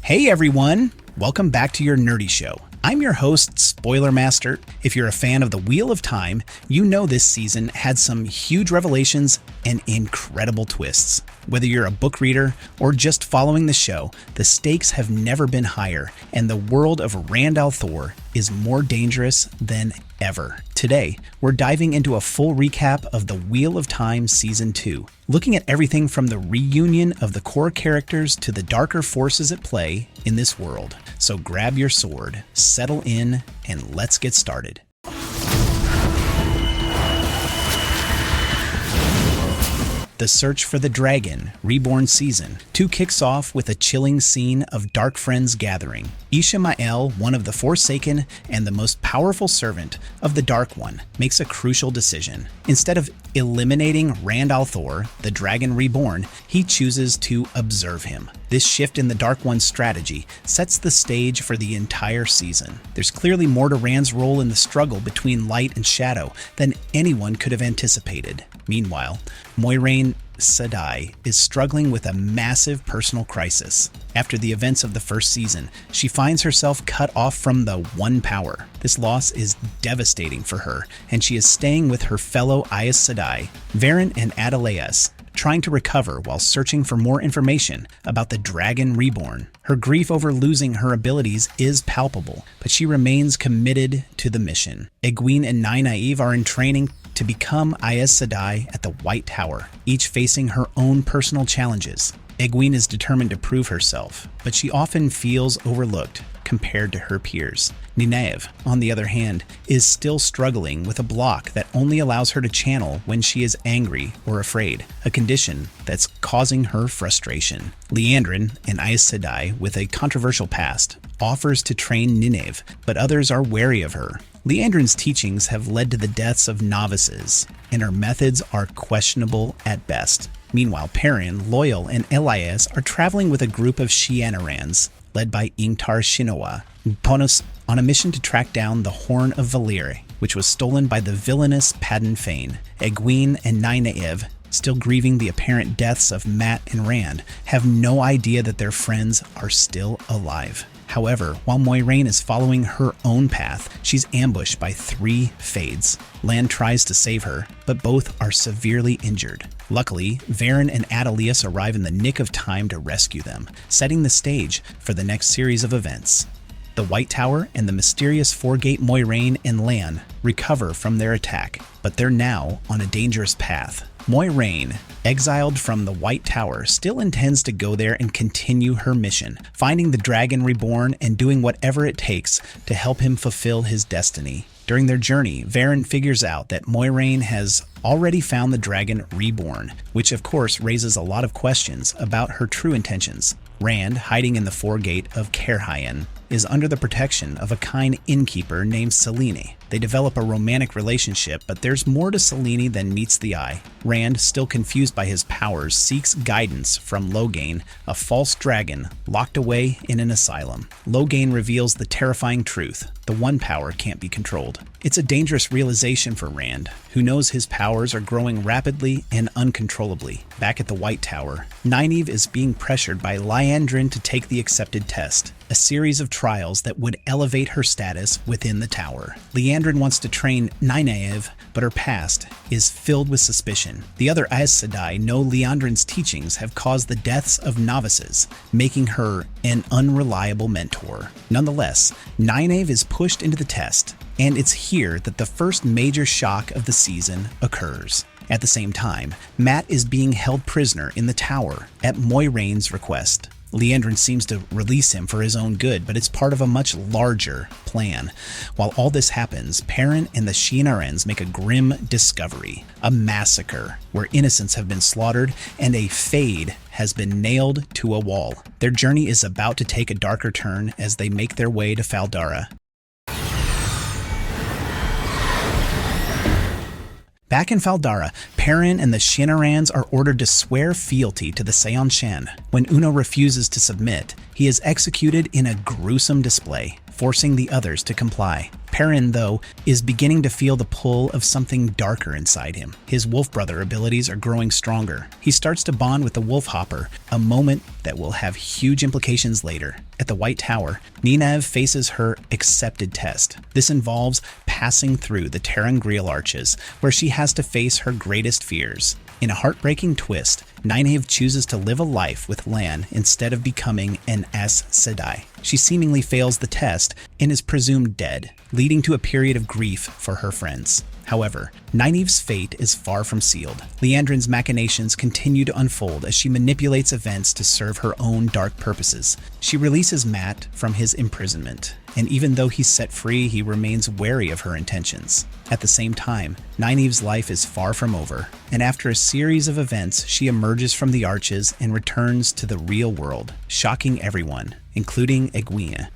Hey everyone! Welcome back to your nerdy show. I'm your host, Spoiler Master. If you're a fan of the Wheel of Time, you know this season had some huge revelations and incredible twists. Whether you're a book reader or just following the show, the stakes have never been higher, and the world of Rand al'Thor is more dangerous than ever. Today, we're diving into a full recap of the Wheel of Time Season 2, looking at everything from the reunion of the core characters to the darker forces at play in this world. So grab your sword, settle in, and let's get started. The Search for the Dragon, Reborn Season 2 kicks off with a chilling scene of dark friends gathering. Ishamael, one of the Forsaken and the most powerful servant of the Dark One, makes a crucial decision. Instead of eliminating Rand al'Thor, the Dragon Reborn, he chooses to observe him. This shift in the Dark One's strategy sets the stage for the entire season. There's clearly more to Rand's role in the struggle between light and shadow than anyone could have anticipated. Meanwhile, Moiraine Sedai is struggling with a massive personal crisis. After the events of the first season, she finds herself cut off from the One Power. This loss is devastating for her, and she is staying with her fellow Aes Sedai, Varen and Adeleas, trying to recover while searching for more information about the Dragon Reborn. Her grief over losing her abilities is palpable, but she remains committed to the mission. Egwene and Nynaeve are in training to become Aes Sedai at the White Tower, each facing her own personal challenges. Egwene is determined to prove herself, but she often feels overlooked compared to her peers. Nynaeve, on the other hand, is still struggling with a block that only allows her to channel when she is angry or afraid, a condition that's causing her frustration. Liandrin, an Aes Sedai with a controversial past, offers to train Nynaeve, but others are wary of her. Liandrin's teachings have led to the deaths of novices, and her methods are questionable at best. Meanwhile, Perrin, Loyal, and Elias are traveling with a group of Shienarans, led by Ingtar Shinoa, on a mission to track down the Horn of Valyr, which was stolen by the villainous Padan Fain. Egwene and Nynaeve, still grieving the apparent deaths of Mat and Rand, have no idea that their friends are still alive. However, while Moiraine is following her own path, she's ambushed by 3 Fades. Lan tries to save her, but both are severely injured. Luckily, Varen and Adeleas arrive in the nick of time to rescue them, setting the stage for the next series of events. The White Tower and the mysterious Four-Gate Moiraine and Lan recover from their attack, but they're now on a dangerous path. Moiraine, exiled from the White Tower, still intends to go there and continue her mission, finding the Dragon Reborn and doing whatever it takes to help him fulfill his destiny. During their journey, Varen figures out that Moiraine has already found the Dragon Reborn, which of course raises a lot of questions about her true intentions. Rand, hiding in the Four-Gate of Caerhyen, is under the protection of a kind innkeeper named Selene. They develop a romantic relationship, but there's more to Selene than meets the eye. Rand, still confused by his powers, seeks guidance from Logain, a false dragon locked away in an asylum. Logain reveals the terrifying truth: the One Power can't be controlled. It's a dangerous realization for Rand, who knows his powers are growing rapidly and uncontrollably. Back at the White Tower, Nynaeve is being pressured by Liandrin to take the accepted test, a series of trials that would elevate her status within the tower. Liandrin wants to train Nynaeve, but her past is filled with suspicion. The other Aes Sedai know Liandrin's teachings have caused the deaths of novices, making her an unreliable mentor. Nonetheless, Nynaeve is pushed into the test, and it's here that the first major shock of the season occurs. At the same time, Mat is being held prisoner in the tower at Moiraine's request. Liandrin seems to release him for his own good, but it's part of a much larger plan. While all this happens, Perrin and the Shienarans make a grim discovery: a massacre where innocents have been slaughtered and a Fade has been nailed to a wall. Their journey is about to take a darker turn as they make their way to Faldara. Back in Faldara, Perrin and the Shienarans are ordered to swear fealty to the Seanchan. When Uno refuses to submit, he is executed in a gruesome display. forcing the others to comply. Perrin, though, is beginning to feel the pull of something darker inside him. His wolf brother abilities are growing stronger. He starts to bond with the wolf hopper, a moment that will have huge implications later. At the White Tower, Nineveh faces her accepted test. This involves passing through the Terangriel arches, where she has to face her greatest fears. In a heartbreaking twist, Nineveh chooses to live a life with Lan instead of becoming an Aes Sedai. She seemingly fails the test and is presumed dead, leading to a period of grief for her friends. However, Nynaeve's fate is far from sealed. Liandrin's machinations continue to unfold as she manipulates events to serve her own dark purposes. She releases Mat from his imprisonment, and even though he's set free, he remains wary of her intentions. At the same time, Nynaeve's life is far from over, and after a series of events, she emerges from the arches and returns to the real world, shocking everyone, including Egwene.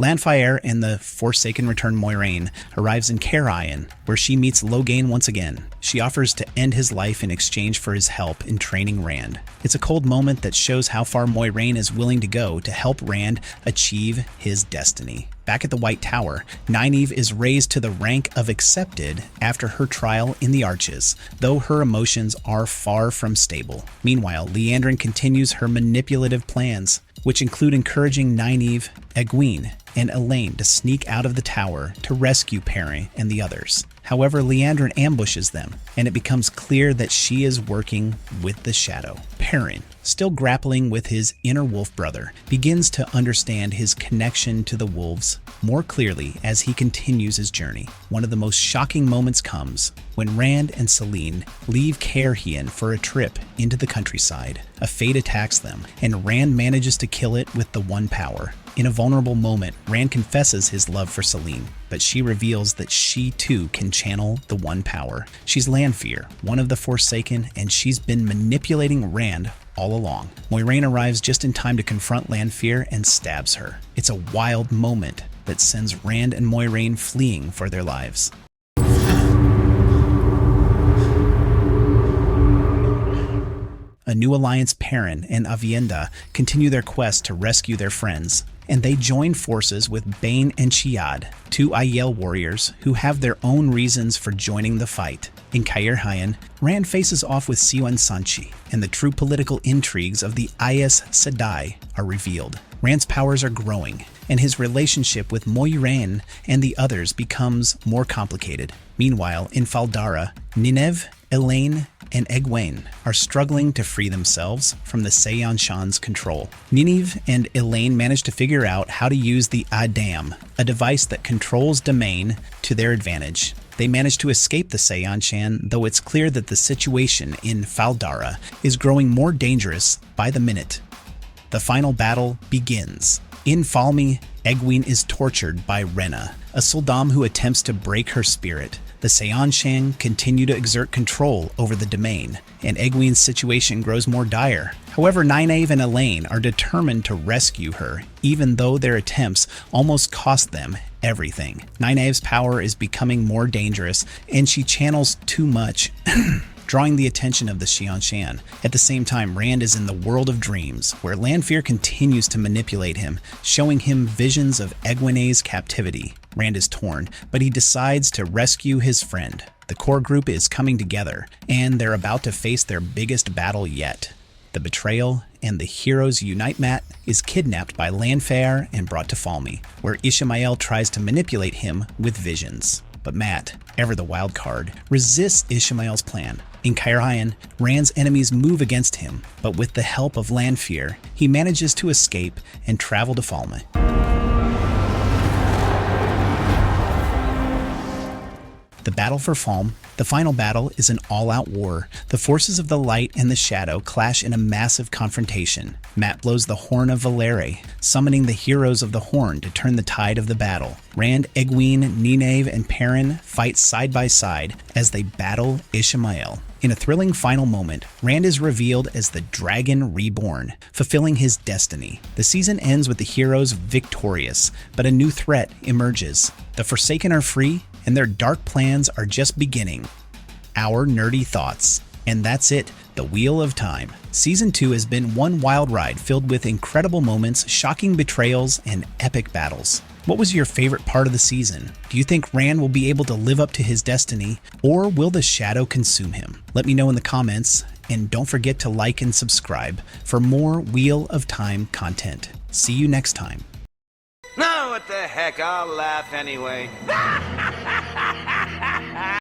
Lanfire and the Forsaken return Moiraine arrives in Caer Ion, where she meets Logain once again. She offers to end his life in exchange for his help in training Rand. It's a cold moment that shows how far Moiraine is willing to go to help Rand achieve his destiny. Back at the White Tower, Nynaeve is raised to the rank of accepted after her trial in the Arches, though her emotions are far from stable. Meanwhile, Liandrin continues her manipulative plans, which include encouraging Nynaeve, Egwene, and Elaine to sneak out of the tower to rescue Perrin and the others. However, Liandrin ambushes them, and it becomes clear that she is working with the Shadow. Perrin, still grappling with his inner wolf brother, begins to understand his connection to the wolves more clearly as he continues his journey. One of the most shocking moments comes when Rand and Selene leave Caer Ion for a trip into the countryside. A fate attacks them, and Rand manages to kill it with the One Power. In a vulnerable moment, Rand confesses his love for Selene, but she reveals that she too can channel the One Power. She's Lanfear, one of the Forsaken, and she's been manipulating Rand all along. Moiraine arrives just in time to confront Lanfear and stabs her. It's a wild moment that sends Rand and Moiraine fleeing for their lives. A new alliance, Perrin and Aviendha, continue their quest to rescue their friends, and they join forces with Bane and Chiad, two Aiel warriors who have their own reasons for joining the fight. In Caer Ion, Rand faces off with Siouan Sanchi, and the true political intrigues of the Aes Sedai are revealed. Rand's powers are growing, and his relationship with Moiraine and the others becomes more complicated. Meanwhile, in Faldara, Nineveh, Elaine, and Egwene are struggling to free themselves from the Seanchan's control. Nineveh and Elaine manage to figure out how to use the Adam, a device that controls domain, to their advantage. They manage to escape the Seanchan, though it's clear that the situation in Faldara is growing more dangerous by the minute. The final battle begins. In Falme, Egwene is tortured by Rena, a Soldam who attempts to break her spirit. The Seanchan continue to exert control over the domain, and Egwene's situation grows more dire. However, Nynaeve and Elaine are determined to rescue her, even though their attempts almost cost them everything. Nynaeve's power is becoming more dangerous, and she channels too much, drawing the attention of the Seanchan. At the same time, Rand is in the world of dreams, where Lanfear continues to manipulate him, showing him visions of Egwene's captivity. Rand is torn, but he decides to rescue his friend. The core group is coming together, and they're about to face their biggest battle yet. The betrayal, and the heroes unite. Mat is kidnapped by Lanfear and brought to Falme, where Ishamael tries to manipulate him with visions. But Mat, ever the wild card, resists Ishamael's plan. In Caer Ion, Rand's enemies move against him, but with the help of Lanfear, he manages to escape and travel to Falme. The battle for Falme, the final battle, is an all-out war. The forces of the light and the shadow clash in a massive confrontation. Mat blows the Horn of Valere, summoning the heroes of the Horn to turn the tide of the battle. Rand, Egwene, Nineveh, and Perrin fight side by side as they battle Ishamael. In a thrilling final moment, Rand is revealed as the Dragon Reborn, fulfilling his destiny. The season ends with the heroes victorious, but a new threat emerges. The Forsaken are free, and their dark plans are just beginning. Our nerdy thoughts. And that's it, the Wheel of Time. Season 2 has been one wild ride filled with incredible moments, shocking betrayals, and epic battles. What was your favorite part of the season? Do you think Rand will be able to live up to his destiny, or will the shadow consume him? Let me know in the comments, and don't forget to like and subscribe for more Wheel of Time content. See you next time. No, what the heck, I'll laugh anyway.